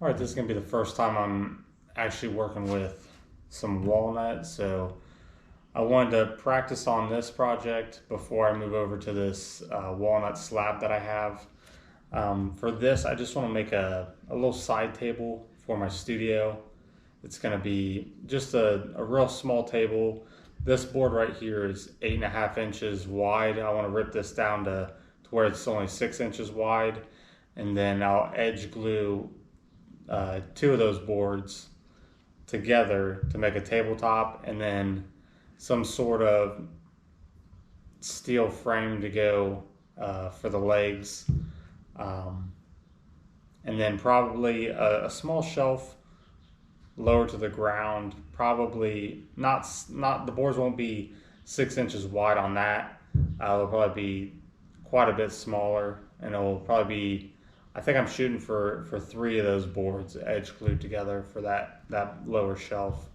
All right, this is gonna be the first time I'm actually working with some walnut, so I wanted to practice on this project before I move over to this walnut slab that I have. For this, I just want to make a little side table for my studio. It's gonna be just a real small table. This board right here is 8.5 inches wide. I want to rip this down to where it's only 6 inches wide, and then I'll edge glue two of those boards together to make a tabletop, and then some sort of steel frame to go for the legs, and then probably a small shelf lower to the ground. Probably not the boards won't be 6 inches wide on that. It'll probably be quite a bit smaller, and it'll probably be, I think I'm shooting for 3 of those boards edge glued together for that lower shelf.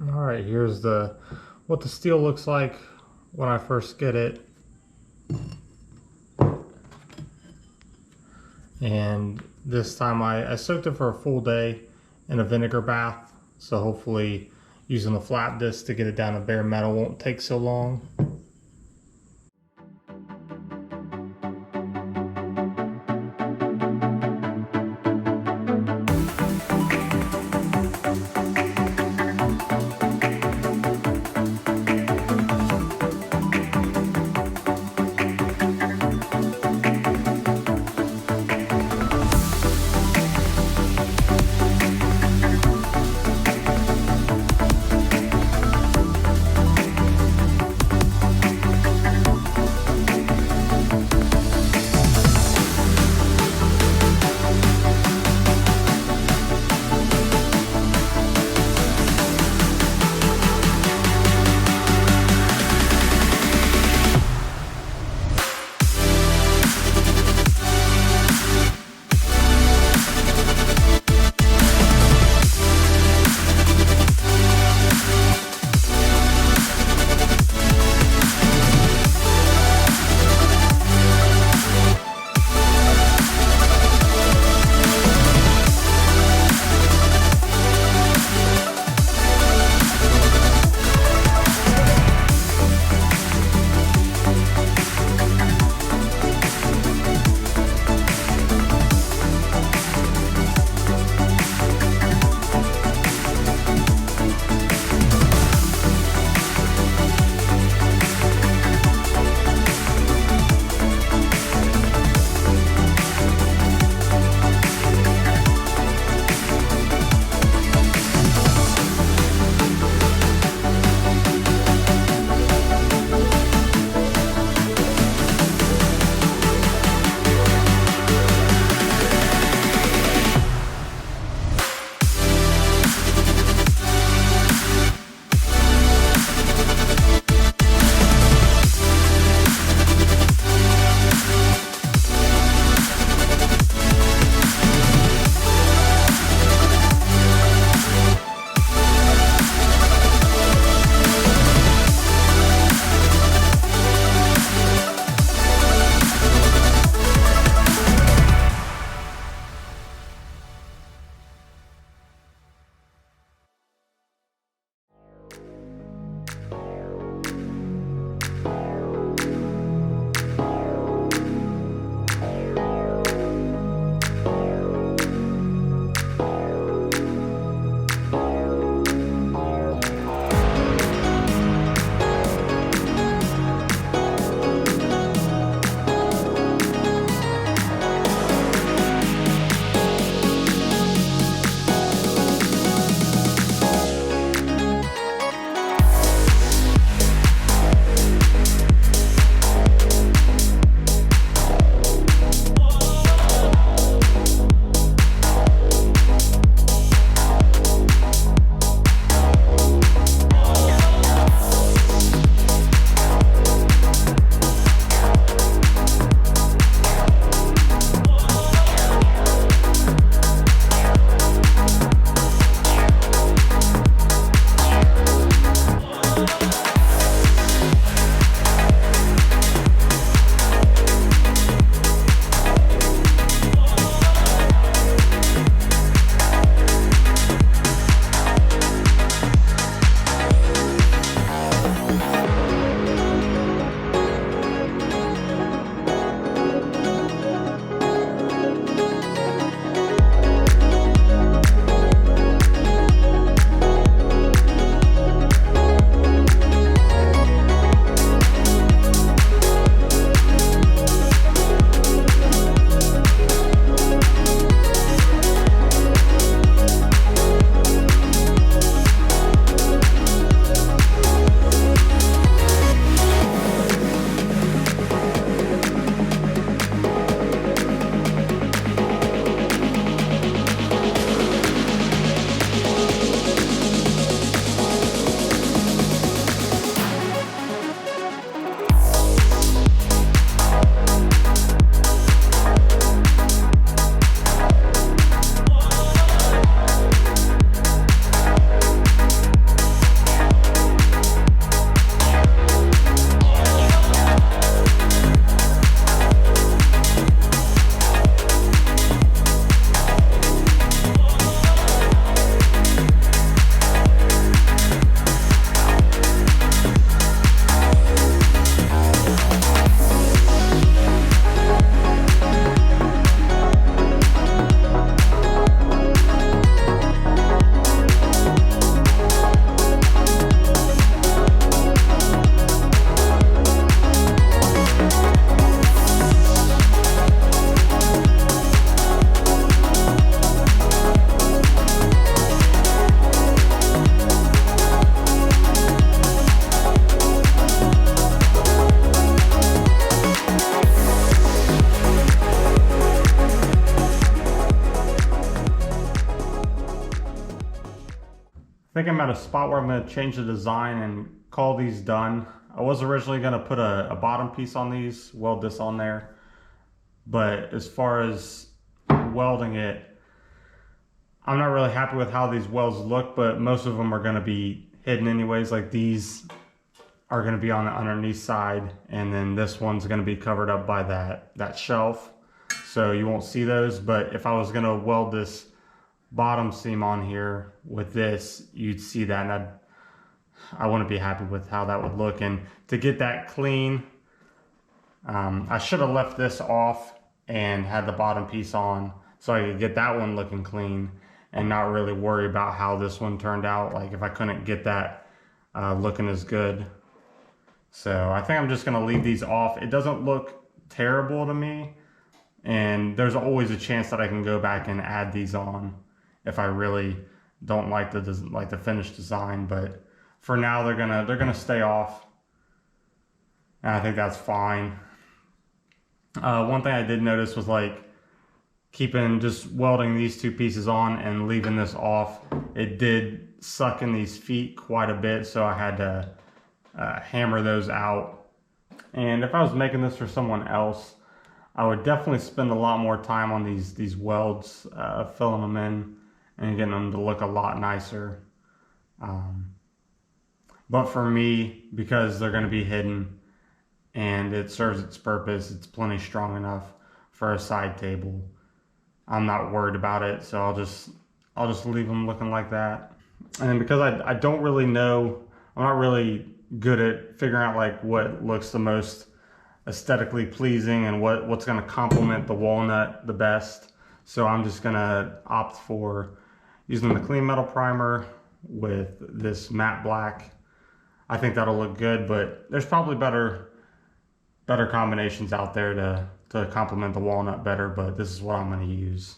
Alright, here's what the steel looks like when I first get it. And this time I soaked it for a full day in a vinegar bath, so hopefully using the flat disc to get it down to bare metal won't take so long. I'm at a spot where I'm going to change the design and call these done. I was originally going to put a bottom piece on these, weld this on there, but as far as welding it, I'm not really happy with how these welds look, but most of them are going to be hidden anyways. Like these are going to be on the underneath side, and then this one's going to be covered up by that shelf, so you won't see those. But if I was going to weld this bottom seam on here with this, you'd see that, and I wouldn't be happy with how that would look. And to get that clean, I should have left this off and had the bottom piece on so I could get that one looking clean and not really worry about how this one turned out, like if I couldn't get that looking as good. So I think I'm just gonna leave these off. It doesn't look terrible to me, and there's always a chance that I can go back and add these on if I really don't like the finished design. But for now, they're gonna stay off, and I think that's fine. One thing I did notice was like just welding these two pieces on and leaving this off. It did suck in these feet quite a bit, so I had to hammer those out. And if I was making this for someone else, I would definitely spend a lot more time on these welds, filling them in and getting them to look a lot nicer. But for me, because they're going to be hidden and it serves its purpose, it's plenty strong enough for a side table, I'm not worried about it. So I'll just leave them looking like that. And because I don't really know, I'm not really good at figuring out like what looks the most aesthetically pleasing and what's going to complement the walnut the best. So I'm just going to opt for using the clean metal primer with this matte black. I think that'll look good, but there's probably better combinations out there to complement the walnut better, but this is what I'm going to use.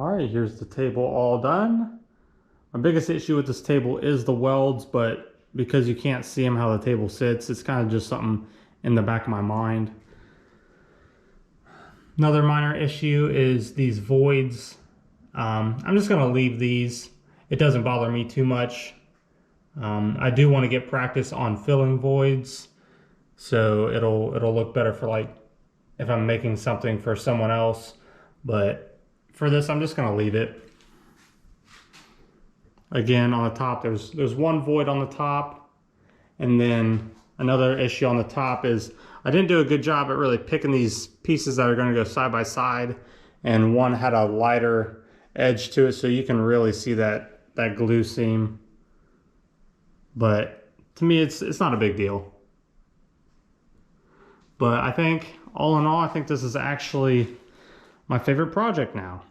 All right, here's the table all done. My biggest issue with this table is the welds, but because you can't see them how the table sits, it's kind of just something in the back of my mind. Another minor issue is these voids. I'm just gonna leave these. It doesn't bother me too much. I do want to get practice on filling voids, so it'll look better for like if I'm making something for someone else. But for this, I'm just gonna leave it. Again, on the top, there's one void on the top, and then another issue on the top is I didn't do a good job at really picking these pieces that are going to go side by side, and one had a lighter edge to it, so you can really see that glue seam. But to me, it's not a big deal. But I think all in all, I think this is actually my favorite project now.